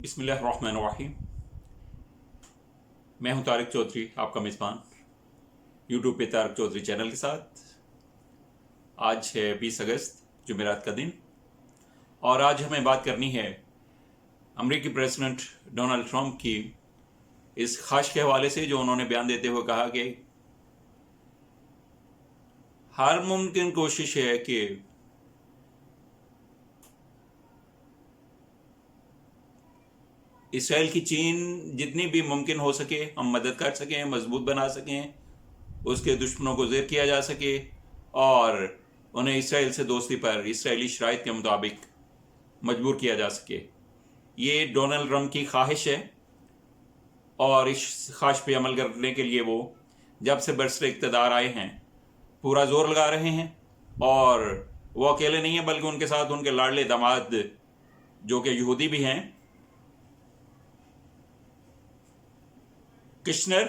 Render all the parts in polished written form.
बिस्मिल्लाहिर्रहमानिर्रहीम। मैं हूं तारिक चौधरी, आपका मेज़बान यूट्यूब पे तारिक चौधरी चैनल के साथ। आज है 20 अगस्त जुमेरात का दिन और आज हमें बात करनी है अमेरिकी प्रेसिडेंट डोनाल्ड ट्रंप की इस ख्वाहिश के हवाले से जो उन्होंने बयान देते हुए कहा कि हर मुमकिन कोशिश है कि इसराइल की चीन जितनी भी मुमकिन हो सके हम मदद कर सकें, मजबूत बना सकें, उसके दुश्मनों को ज़ेर किया जा सके और उन्हें इसराइल से दोस्ती पर इसराइली शराइत के मुताबिक मजबूर किया जा सके। ये डोनाल्ड ट्रंप की ख्वाहिश है और इस ख्वाहिश पे अमल करने के लिए वो जब से बरसरे इक़्तिदार आए हैं पूरा जोर लगा रहे हैं। और वो अकेले नहीं हैं बल्कि उनके साथ उनके लाडले दामाद जो कि यहूदी भी हैं, किश्नर,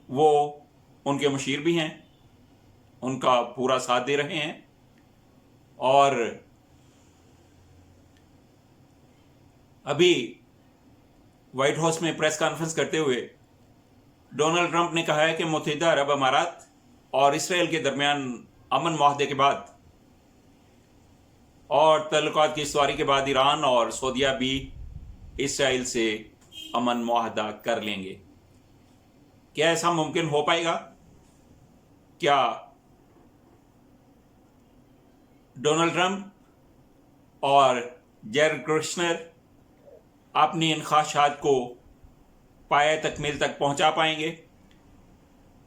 वो उनके मुशीर भी हैं, उनका पूरा साथ दे रहे हैं। और अभी व्हाइट हाउस में प्रेस कॉन्फ्रेंस करते हुए डोनाल्ड ट्रंप ने कहा है कि मुत्तहिदा अरब अमारात और इसराइल के दरमियान अमन माहदे के बाद और तल्लुकात की इस्तवारी के बाद ईरान और सऊदीया भी इसराइल से अमन मुआहदा कर लेंगे। क्या ऐसा मुमकिन हो पाएगा? क्या डोनाल्ड ट्रंप और जैरेड कुश्नर अपनी इन ख्वाहिशात को पाए तकमील तक पहुंचा पाएंगे?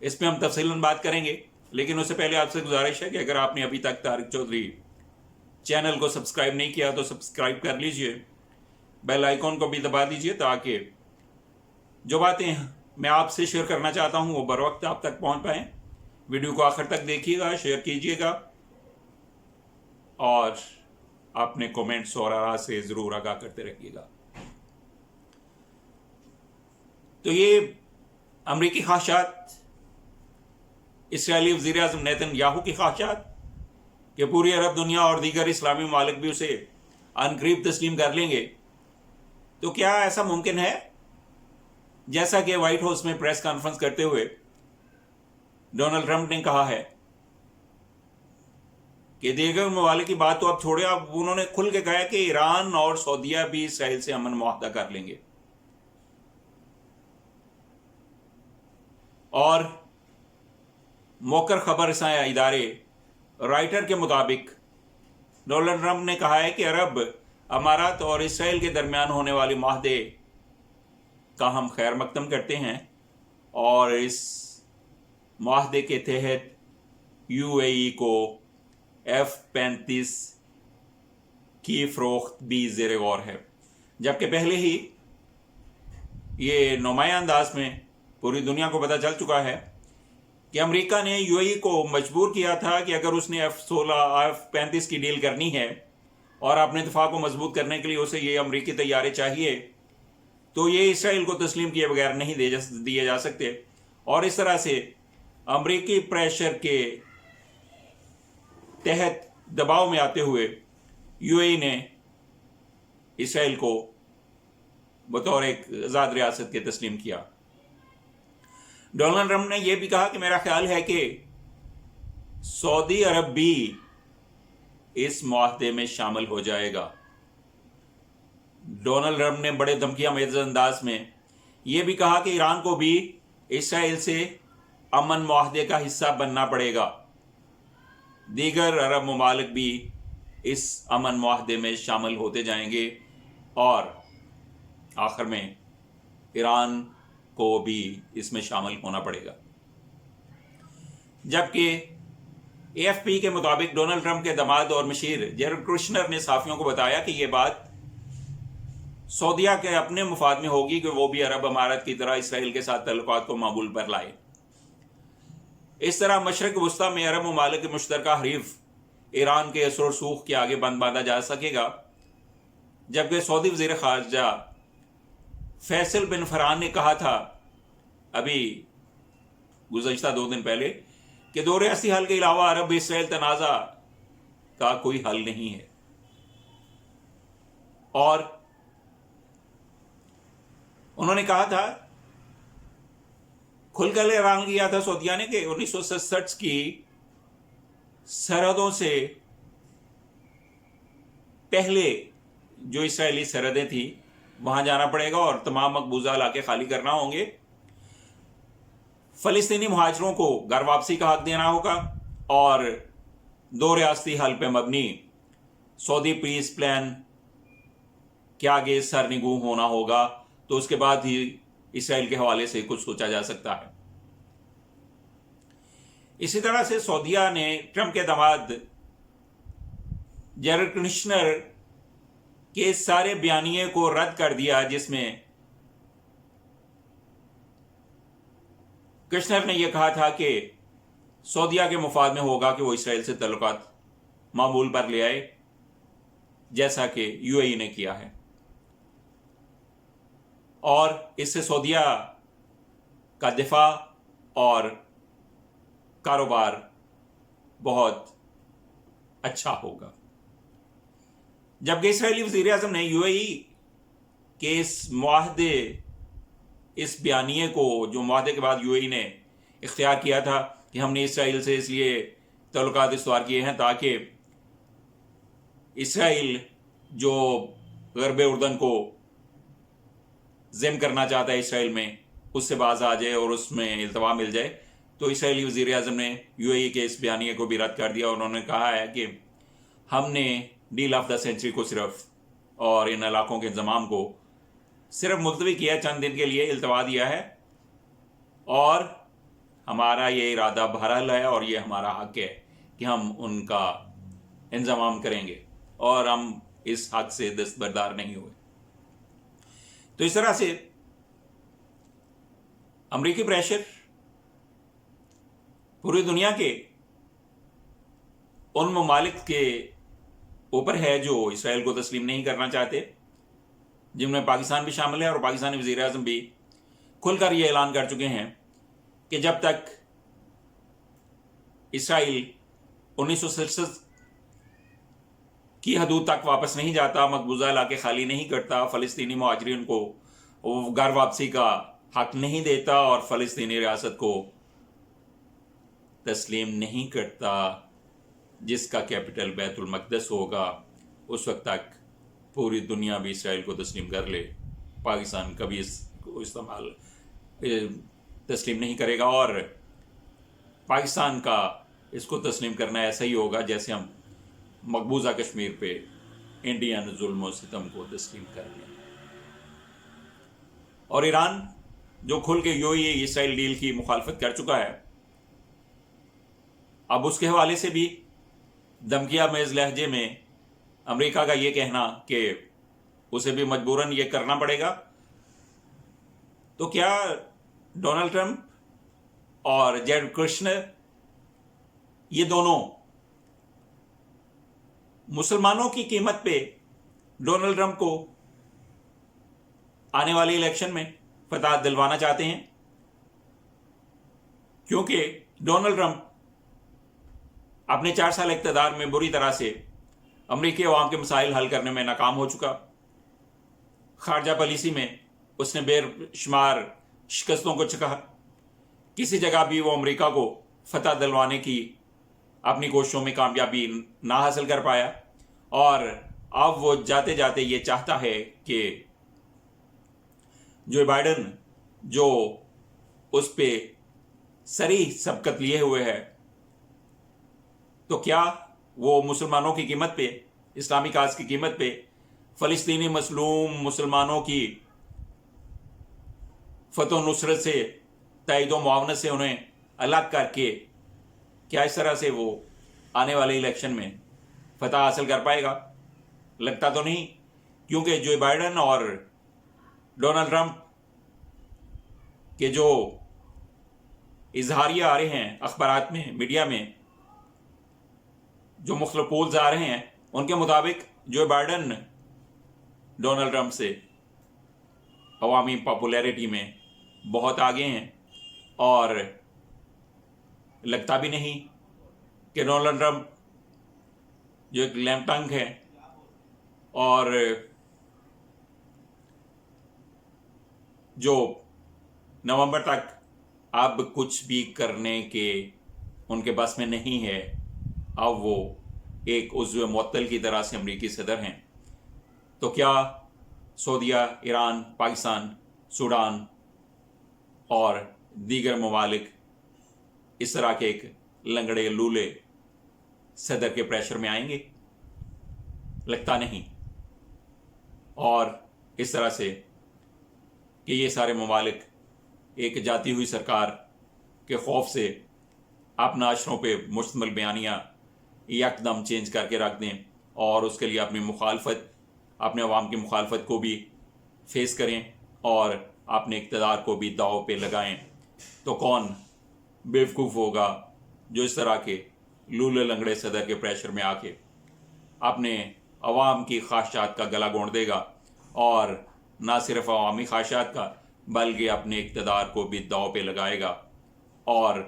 इस पर हम तफसीलन बात करेंगे, लेकिन उससे पहले आपसे गुजारिश है कि अगर आपने अभी तक तारिक चौधरी चैनल को सब्सक्राइब नहीं किया तो सब्सक्राइब कर लीजिए, बेल आइकॉन को भी दबा दीजिए ताकि जो बातें मैं आपसे शेयर करना चाहता हूं वो बर वक्त आप तक पहुंच पाएँ। वीडियो को आखिर तक देखिएगा, शेयर कीजिएगा और अपने कमेंट्स और आरा से ज़रूर आगाह करते रहिएगा। तो ये अमरीकी ख्वाहिशात, इसराइली वज़ीर आज़म नेतन्याहू की ख्वाहिशात कि पूरी अरब दुनिया और दीगर इस्लामी ममालिक भी उसे अनकरीब तस्लीम कर लेंगे, तो क्या ऐसा मुमकिन है? जैसा कि व्हाइट हाउस में प्रेस कॉन्फ्रेंस करते हुए डोनाल्ड ट्रंप ने कहा है कि दीगर ममालिक की बात तो अब छोड़े, अब उन्होंने खुल के कहा है कि ईरान और सऊदीया भी इसराइल से अमन मुआहदा कर लेंगे। और मौकर खबर रसां इदारे राइटर के मुताबिक डोनाल्ड ट्रंप ने कहा है कि अरब अमारात और इसराइल के दरमियान होने वाले मुआहदे का हम खैर मकदम करते हैं और इस मुआहदे के तहत यूएई को F-35 की फ़रोख्त भी ज़ेर गौर है। जबकि पहले ही ये नुमायां अंदाज में पूरी दुनिया को पता चल चुका है कि अमेरिका ने यूएई को मजबूर किया था कि अगर उसने F-35 की डील करनी है और अपने दफा को मजबूत करने के लिए उसे ये अमरीकी तैयारे चाहिए तो ये इसराइल को तस्लीम किए बगैर नहीं दिए जा सकते। और इस तरह से अमरीकी प्रेशर के तहत दबाव में आते हुए यूएई ने इसराइल को बतौर एक आज़ाद रियासत के तस्लीम किया। डोनाल्ड ट्रंप ने यह भी कहा कि मेरा ख्याल है कि सऊदी अरब भी इस मुआहदे में शामिल हो जाएगा। डोनाल्ड ट्रंप ने बड़े धमकियामेज़ अंदाज में यह भी कहा कि ईरान को भी इसराइल से अमन मुआहदे का हिस्सा बनना पड़ेगा। दीगर अरब ममालिक भी इस अमन मुआहदे में शामिल होते जाएंगे और आखिर में ईरान को भी इसमें शामिल होना पड़ेगा। जबकि AFP के मुताबिक डोनाल्ड ट्रंप के दामाद और मशीर जैरेड कुश्नर ने साफियों को बताया कि यह बात सऊदीया के अपने मुफाद में होगी कि वो भी अरब अमारात की तरह इसराइल के साथ तल्लुकात को मामूल पर लाए। इस तरह मशरक़ वस्ता में अरब ममालिक के मुश्तरका हरीफ ईरान के असर सूख के आगे बंद बांधा जा सकेगा। जबकि सऊदी वज़ीर ख़ारजा फैसल बिन फरहान ने कहा था अभी गुज़श्ता 2 दिन पहले कि दो रियासी हल के अलावा अरब इसराइल तनाज़ा का कोई हल नहीं है। और انہوں نے کہا تھا، کھل کر اعلان کیا تھا سعودیہ نے کہ 1967 کی سرحدوں سے پہلے جو اسرائیلی سرحدیں تھیں وہاں جانا پڑے گا اور تمام مقبوضہ علاقے خالی کرنا ہوں گے. فلسطینی مہاجروں کو گھر واپسی کا حق دینا ہوگا اور 2 ریاستی حل پہ مبنی سعودی پیس پلان کے آگے سرنگوں ہونا ہوگا. تو اس کے بعد ہی اسرائیل کے حوالے سے کچھ سوچا جا سکتا ہے. اسی طرح سے سعودیہ نے ٹرمپ کے داماد جیرڈ کشنر کے سارے بیانیے کو رد کر دیا، جس میں کشنر نے یہ کہا تھا کہ سعودیہ کے مفاد میں ہوگا کہ وہ اسرائیل سے تعلقات معمول پر لے آئے، جیسا کہ یو اے ای نے کیا ہے. اور اس سے سعودیہ کا دفاع اور کاروبار بہت اچھا ہوگا. جبکہ اسرائیلی وزیر اعظم نے یو اے ای کے اس معاہدے، اس بیانیے کو جو معاہدے کے بعد یو اے ای نے اختیار کیا تھا کہ ہم نے اسرائیل سے اس لیے تعلقات استوار کیے ہیں تاکہ اسرائیل جو غرب اردن کو ضم کرنا چاہتا ہے اسرائیل میں، اس سے باز آ جائے اور اس میں التوا مل جائے. تو اسرائیلی وزیر اعظم نے یو اے ای کے اس بیانیے کو بھی رد کر دیا. انہوں نے کہا ہے کہ ہم نے ڈیل آف دا سینچری کو صرف اور ان علاقوں کے انضمام کو صرف ملتوی کیا، چند دن کے لیے التوا دیا ہے، اور ہمارا یہ ارادہ بہرحال ہے اور یہ ہمارا حق ہے کہ ہم ان کا انضمام کریں گے، اور ہم اس حق سے دستبردار نہیں ہوئے. تو اس طرح سے امریکی پریشر پوری دنیا کے ان ممالک کے اوپر ہے جو اسرائیل کو تسلیم نہیں کرنا چاہتے، جن میں پاکستان بھی شامل ہے. اور پاکستانی وزیر اعظم بھی کھل کر یہ اعلان کر چکے ہیں کہ جب تک اسرائیل 1967 کی حدود تک واپس نہیں جاتا، مقبوضہ علاقے خالی نہیں کرتا، فلسطینی مہاجرین کو گھر واپسی کا حق نہیں دیتا اور فلسطینی ریاست کو تسلیم نہیں کرتا جس کا کیپٹل بیت المقدس ہوگا، اس وقت تک پوری دنیا بھی اسرائیل کو تسلیم کر لے، پاکستان کبھی اس کو تسلیم نہیں کرے گا. اور پاکستان کا اس کو تسلیم کرنا ایسا ہی ہوگا جیسے ہم مقبوضہ کشمیر پہ انڈین ظلم و ستم کو تسلیم کر لیں. اور ایران جو کھل کے you a E Israel deal کی مخالفت کر چکا ہے، اب اس کے حوالے سے بھی دھمکیہ میز لہجے میں امریکہ کا یہ کہنا کہ اسے بھی مجبوراً یہ کرنا پڑے گا. تو کیا ڈونلڈ ٹرمپ اور جیرڈ کشنر یہ دونوں مسلمانوں کی قیمت پہ ڈونلڈ ٹرمپ کو آنے والی الیکشن میں فتح دلوانا چاہتے ہیں؟ کیونکہ ڈونلڈ ٹرمپ اپنے 4 سال اقتدار میں بری طرح سے امریکی عوام کے مسائل حل کرنے میں ناکام ہو چکا. خارجہ پالیسی میں اس نے بے شمار شکستوں کو چکھا، کسی جگہ بھی وہ امریکہ کو فتح دلوانے کی اپنی کوششوں میں کامیابی نہ حاصل کر پایا. اور اب وہ جاتے جاتے یہ چاہتا ہے کہ جو بائیڈن جو اس پہ صریح سبقت لیے ہوئے ہے، تو کیا وہ مسلمانوں کی قیمت پہ، اسلامی کاز کی قیمت پہ فلسطینی مظلوم مسلمانوں کی فتح و نصرت سے، تائید و معاونت سے انہیں الگ کر کے کیا اس طرح سے وہ آنے والے الیکشن میں فتح حاصل کر پائے گا؟ لگتا تو نہیں، کیونکہ جو بائیڈن اور ڈونلڈ ٹرمپ کے جو اظہاریہ آ رہے ہیں اخبارات میں، میڈیا میں، جو مختلف پولز آ رہے ہیں، ان کے مطابق جو بائیڈن ڈونلڈ ٹرمپ سے عوامی پاپولیرٹی میں بہت آگے ہیں، اور لگتا بھی نہیں کہ ڈونلڈ ٹرمپ جو ایک لیم ٹنگ ہے اور जो नवंबर तक अब कुछ भी करने के उनके बस में नहीं है, अब वो एक उज़्व मुअत्तल की तरह से अमरीकी सदर हैं। तो क्या सऊदीया, ईरान, पाकिस्तान, सूडान और दीगर ममालिक इस तरह के एक लंगड़े लूले सदर के प्रेशर में आएंगे? लगता नहीं। और इस तरह से कि ये सारे ममालिक एक जाती हुई सरकार के खौफ से अपना अशरों पे मुश्तमिल बयानियाँ यकदम चेंज करके रख दें और उसके लिए अपनी मुखालफत, अपने अवाम की मुखालफत को भी फेस करें और अपने इक़्तिदार को भी दाव पे लगाएं। तो कौन बेवकूफ़ होगा जो इस तरह के लूले लंगड़े सदर के प्रेशर में आके अपने अवाम की ख्वाहिशात का गला घोंट देगा और ना सिर्फ अवामी ख्वाहिशात का बल्कि अपने इक़्तिदार को भी दाव पे लगाएगा। और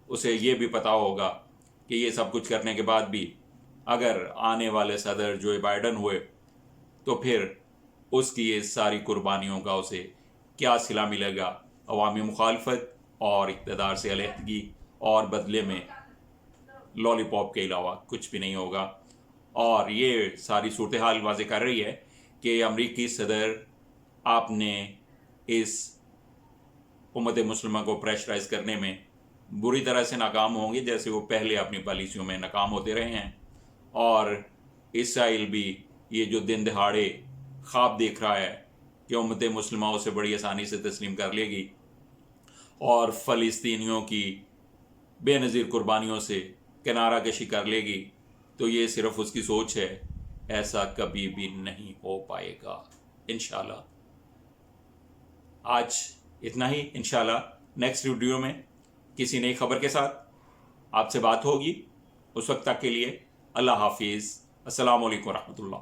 उसे ये भी पता होगा कि ये सब कुछ करने के बाद भी अगर आने वाले सदर जो बाइडन हुए तो फिर उसकी ये सारी कुर्बानियों का उसे क्या सिला मिलेगा? अवामी मुखालफत और इक़्तिदार से अलहदगी और बदले में लॉलीपॉप के अलावा कुछ भी नहीं होगा। और ये सारी सूरत हाल वाज़ेह कर रही है कि अमरीकी सदर आपने इस उम्मत मुस्लिमा को प्रेशराइज करने में बुरी तरह से नाकाम होंगे, जैसे वो पहले अपनी पॉलिसियों में नाकाम होते रहे हैं। और इसराइल भी ये जो दिन दहाड़े ख्वाब देख रहा है कि उम्मत मुस्लिमा उसे बड़ी आसानी से तस्लीम कर लेगी और फ़लस्तीनियों की बेनज़ीर कुर्बानियों से किनारा कशी कर लेगी, तो ये सिर्फ उसकी सोच है, ऐसा कभी भी नहीं हो पाएगा इंशाल्लाह। आज इतना ही। इंशाल्लाह नेक्स्ट वीडियो में किसी नई खबर के साथ आपसे बात होगी। उस वक्त तक के लिए अल्लाह हाफिज़। अस्सलामु अलैकुम रहमतुल्लाह।